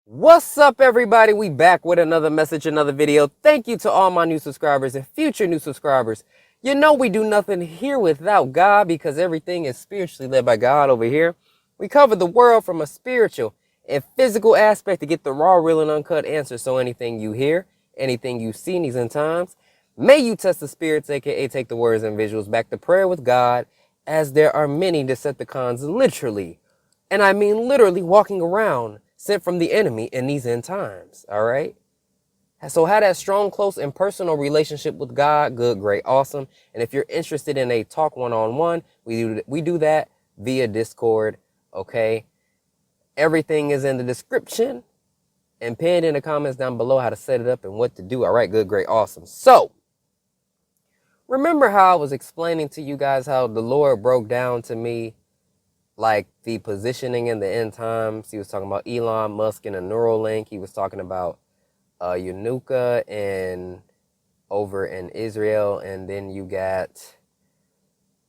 What's up, everybody? We back with another message, another video. Thank you to all my new subscribers and future new subscribers. You know we do nothing here without God because everything is spiritually led by God over here. We cover the world from a spiritual and physical aspect to get the raw, real, and uncut answers. So anything you hear, anything you see in these end times, may you test the spirits, aka take the words and visuals back to prayer with God, as there are many Decepticons literally, and I mean literally, walking around sent from the enemy in these end times. All right. So have that strong, close, and personal relationship with God. Good, great, awesome. And if you're interested in a talk one-on-one, we do that via Discord. Okay. Everything is in the description and pinned in the comments down below how to set it up and what to do. All right. Good, great, awesome. So remember how I was explaining to you guys how the Lord broke down to me like the positioning in the end times. He was talking about Elon Musk and a Neuralink. He was talking about Yanuka and over in Israel. And then you got,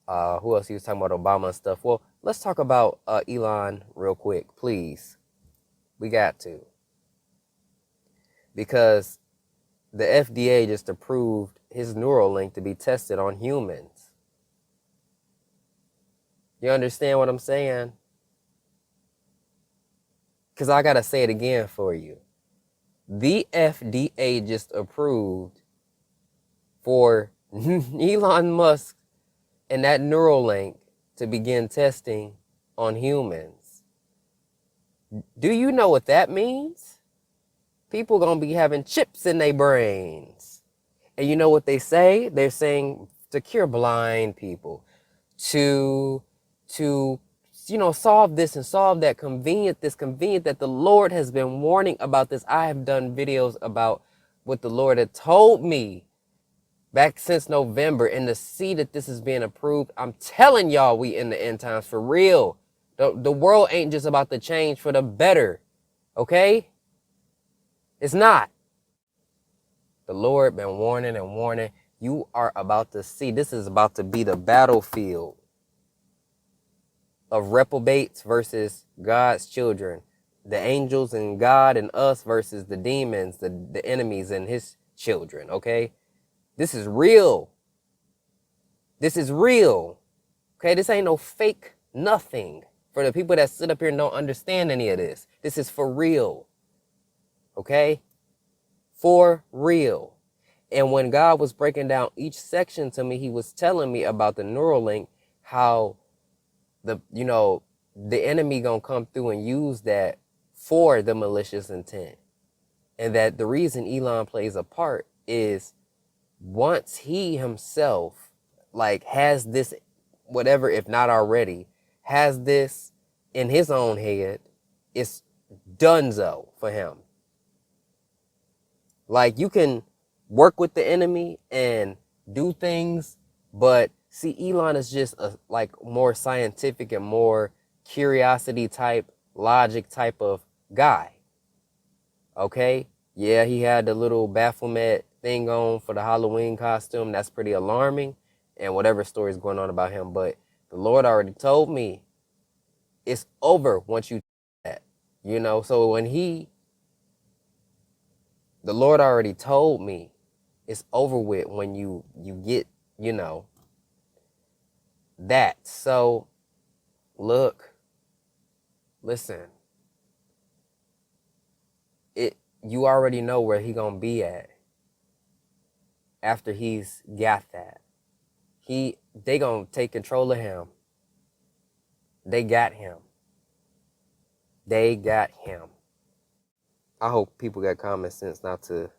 who else? He was talking about Obama and stuff. Well, let's talk about Elon real quick, please. We got to. Because the FDA just approved his Neuralink to be tested on humans. You understand what I'm saying? Because I got to say it again for you. The FDA just approved for Elon Musk and that Neuralink to begin testing on humans. Do you know what that means? People going to be having chips in their brains. And you know what they say? They're saying to cure blind people, to solve this and solve that, convenient that the Lord has been warning about this. I have done videos about what the Lord had told me back since November, and to see that this is being approved. I'm telling y'all, we in the end times for real. The world ain't just about to change for the better, okay? It's not. The Lord been warning and warning. You are about to see, this is about to be the battlefield of reprobates versus God's children, the angels and God and us versus the demons, the enemies and his children. Okay, this is real. This is real. Okay, this ain't no fake nothing. For the people that sit up here and don't understand any of this, this is for real. Okay, for real. And when God was breaking down each section to me, he was telling me about the Neuralink, how the enemy gonna come through and use that for the malicious intent. And that the reason Elon plays a part is once he himself has this, whatever, if not already, has this in his own head, it's donezo for him. Like, you can work with the enemy and do things, but see, Elon is just a more scientific and more curiosity type, logic type of guy. Okay? Yeah, he had the little Baphomet thing on for the Halloween costume. That's pretty alarming, and whatever story is going on about him. But the Lord already told me it's over once you do that. So when the Lord already told me it's over with when you get, that. So look, listen, you already know where he gonna be at after he's got that. They gonna take control of him. They got him. I hope people got common sense not to.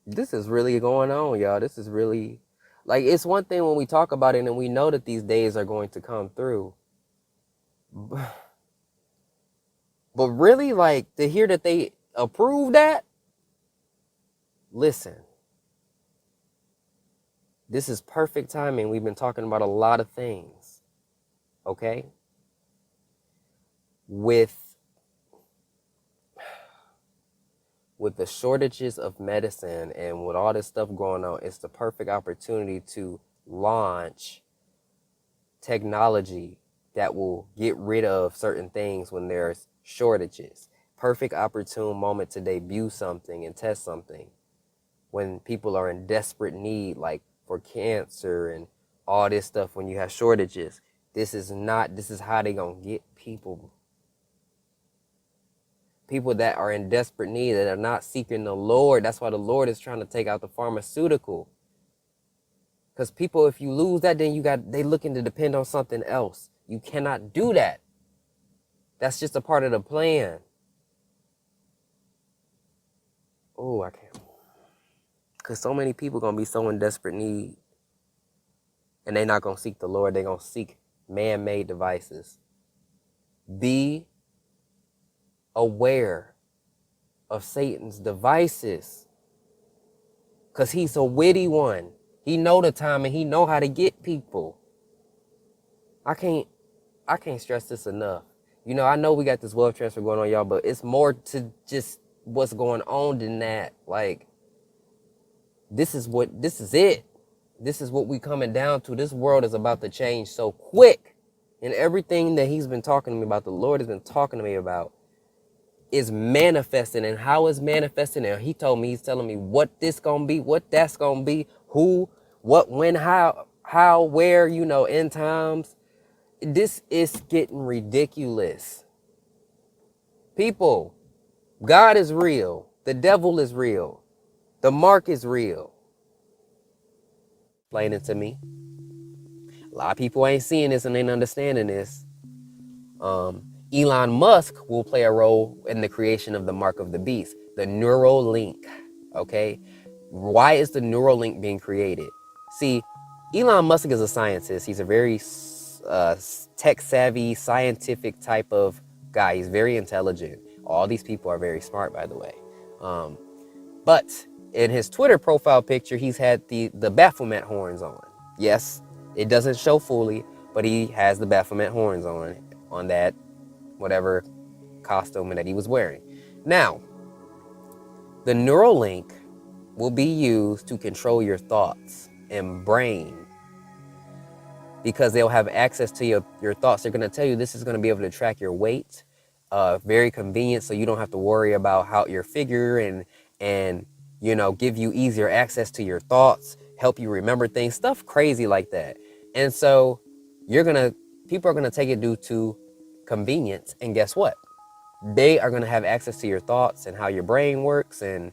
This is really going on, y'all. This is really, it's one thing when we talk about it and we know that these days are going to come through. But really, to hear that they approve that, listen, this is perfect timing. We've been talking about a lot of things, okay? With the shortages of medicine and with all this stuff going on, it's the perfect opportunity to launch technology that will get rid of certain things when there's shortages. Perfect opportune moment to debut something and test something when people are in desperate need, like for cancer and all this stuff. When you have shortages, this is how they gonna get people that are in desperate need, that are not seeking the Lord. That's why the Lord is trying to take out the pharmaceutical. Because people, if you lose that, then they looking to depend on something else. You cannot do that. That's just a part of the plan. Oh, I can't. Because so many people going to be so in desperate need. And they're not going to seek the Lord. They're going to seek man-made devices. Be aware of Satan's devices. Because he's a witty one. He know the time and he know how to get people. I can't stress this enough. You know, I know we got this wealth transfer going on, y'all, but it's more to just what's going on than that. Like, this is it. This is what we coming down to. This world is about to change so quick. And everything that he's been talking to me about, the Lord has been talking to me about, is manifesting. And how it's manifesting. And he's telling me what this gonna be, what that's gonna be, who, what, when, how, where, you know, end times. This is getting ridiculous. People, God is real. The devil is real. The mark is real. Explain it to me. A lot of people ain't seeing this and ain't understanding this. Elon Musk will play a role in the creation of the Markofthebeast, the Neuralink. Okay? Why is the Neuralink being created? See, Elon Musk is a scientist. He's a very tech-savvy, scientific type of guy. He's very intelligent. All these people are very smart, by the way. But in his Twitter profile picture, he's had the Baphomet horns on. Yes, it doesn't show fully, but he has the Baphomet horns on that whatever costume that he was wearing. Now, the Neuralink will be used to control your thoughts and brain, because they'll have access to your thoughts. They're going to tell you, this is going to be able to track your weight. Very convenient, so you don't have to worry about how your figure, and you know, give you easier access to your thoughts, help you remember things, stuff crazy like that. And so people are going to take it due to convenience. And guess what? They are going to have access to your thoughts and how your brain works, and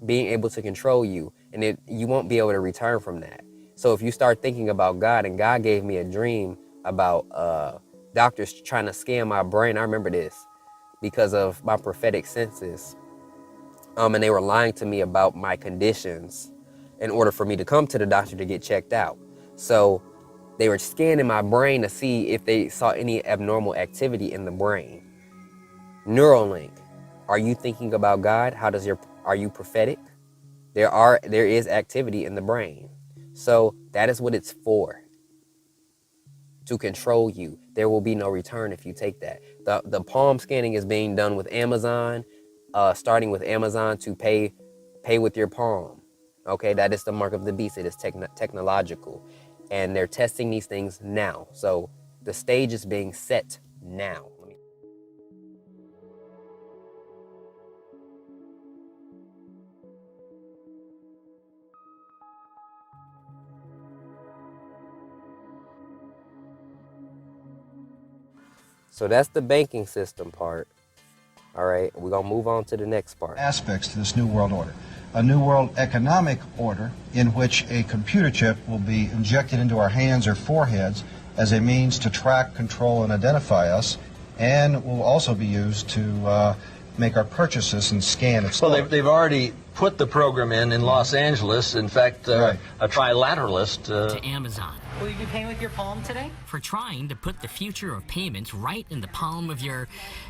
being able to control you. And you won't be able to return from that. So if you start thinking about God, and God gave me a dream about doctors trying to scan my brain. I remember this because of my prophetic senses. And they were lying to me about my conditions in order for me to come to the doctor to get checked out. So they were scanning my brain to see if they saw any abnormal activity in the brain. Neuralink. Are you thinking about God? Are you prophetic? There is activity in the brain. So that is what it's for. To control you. There will be no return if you take that. The palm scanning is being done with Amazon, starting with Amazon to pay with your palm. Okay, that is the Markofthebeast. It is technological. And they're testing these things now. So the stage is being set now. So that's the banking system part. All right, we're going to move on to the next part. Aspects to this new world order. A new world economic order in which a computer chip will be injected into our hands or foreheads as a means to track, control, and identify us, and will also be used to make our purchases and scan its. Well, they've already put the program in Los Angeles. In fact, right. A trilateralist. To Amazon. Will you be paying with your palm today? For trying to put the future of payments right in the palm of your,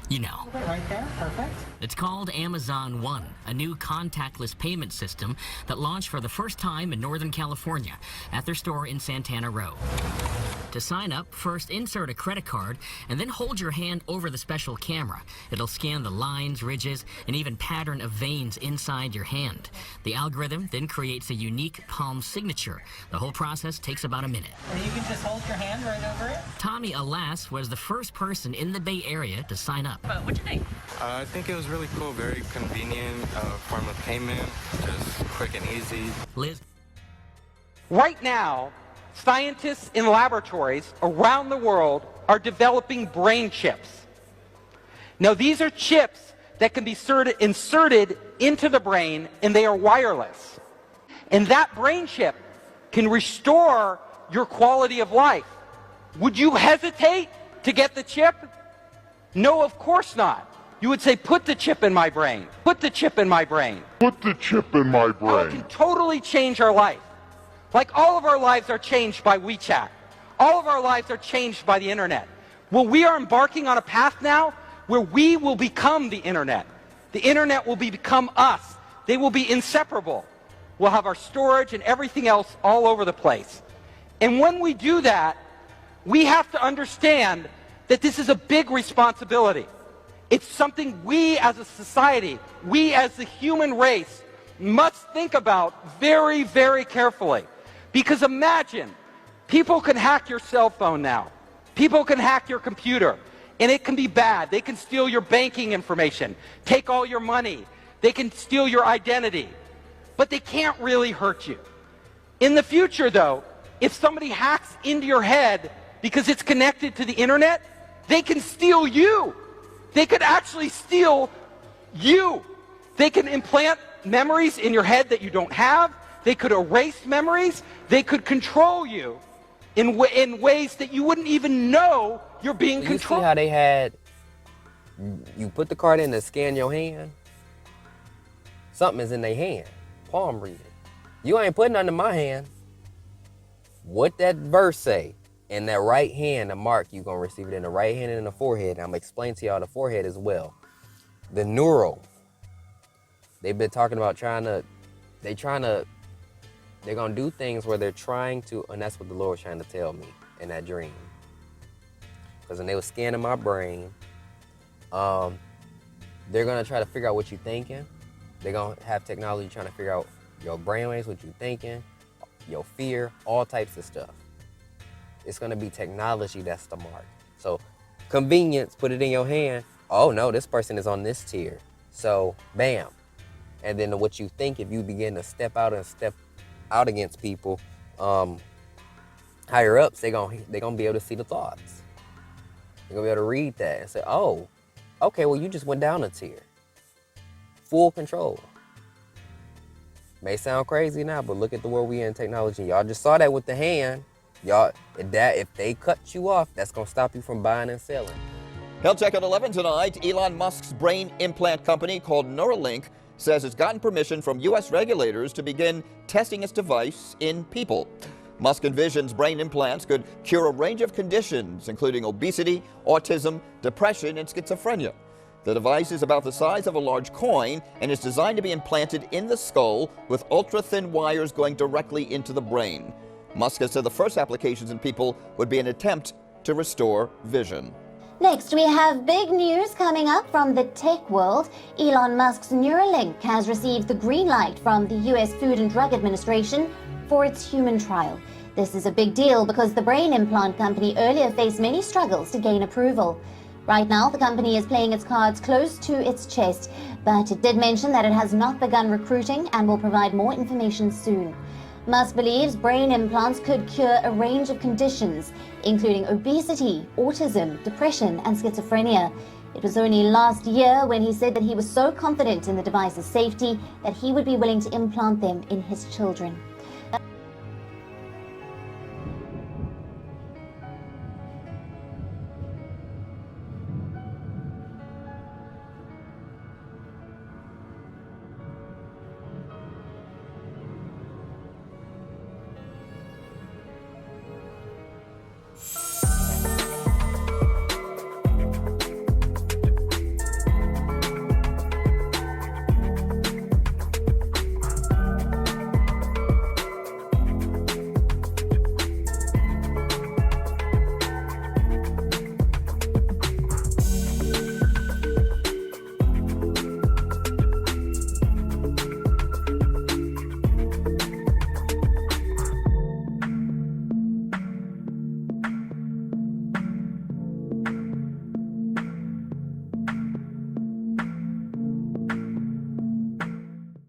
you know. Right there, perfect. It's called Amazon One, a new contactless payment system that launched for the first time in Northern California at their store in Santana Row. To sign up, first insert a credit card and then hold your hand over the special camera. It'll scan the lines, ridges, and even pattern of veins inside your hand. The algorithm then creates a unique palm signature. The whole process takes about a minute. And you can just hold your hand right over it. Tommy, alas, was the first person in the Bay Area to sign up. What'd you think? I think it was really cool, very convenient form of payment, just quick and easy. Liz. Right now, scientists in laboratories around the world are developing brain chips. Now, these are chips that can be inserted into the brain, and they are wireless. And that brain chip can restore your quality of life. Would you hesitate to get the chip? No, of course not. You would say, put the chip in my brain. Put the chip in my brain. Put the chip in my How it brain. can totally change our life. Like all of our lives are changed by WeChat. All of our lives are changed by the internet. Well, we are embarking on a path now where we will become the internet. The internet will become us. They will be inseparable. We'll have our storage and everything else all over the place. And when we do that, we have to understand that this is a big responsibility. It's something we as a society, we as the human race, must think about very, very carefully. Because imagine, people can hack your cell phone now. People can hack your computer, and it can be bad. They can steal your banking information, take all your money. They can steal your identity, but they can't really hurt you. In the future, though, if somebody hacks into your head because it's connected to the internet, they can steal you. They could actually steal you. They can implant memories in your head that you don't have. They could erase memories. They could control you in ways that you wouldn't even know you're being controlled. You see how they had, you put the card in to scan your hand? Something is in their hand. Palm reading. You ain't putting nothing in my hand. What that verse say? In that right hand, the mark, you're going to receive it in the right hand and in the forehead. I'm going to explain to y'all the forehead as well. The neural. They've been talking about they're going to do things where they're trying to, and that's what the Lord was trying to tell me in that dream. Because when they were scanning my brain, they're going to try to figure out what you're thinking. They're going to have technology trying to figure out your brainwaves, what you're thinking, your fear, all types of stuff. It's going to be technology that's the mark. So convenience, put it in your hand. Oh no, this person is on this tier. So bam. And then what you think, if you begin to step out against people, higher ups, they're gonna be able to see the thoughts. They're gonna be able to read that and say, oh, okay, well you just went down a tier. Full control. May sound crazy now, but look at the world we in technology. Y'all just saw that with the hand. Y'all, if they cut you off, that's gonna stop you from buying and selling. Health Check at 11 tonight. Elon Musk's brain implant company called Neuralink says it's gotten permission from U.S. regulators to begin testing its device in people. Musk envisions brain implants could cure a range of conditions, including obesity, autism, depression, and schizophrenia. The device is about the size of a large coin and is designed to be implanted in the skull with ultra-thin wires going directly into the brain. Musk has said the first applications in people would be an attempt to restore vision. Next, we have big news coming up from the tech world. Elon Musk's Neuralink has received the green light from the U.S. Food and Drug Administration for its human trial. This is a big deal because the brain implant company earlier faced many struggles to gain approval. Right now, the company is playing its cards close to its chest, but it did mention that it has not begun recruiting and will provide more information soon. Musk believes brain implants could cure a range of conditions, including obesity, autism, depression, and schizophrenia. It was only last year when he said that he was so confident in the device's safety that he would be willing to implant them in his children.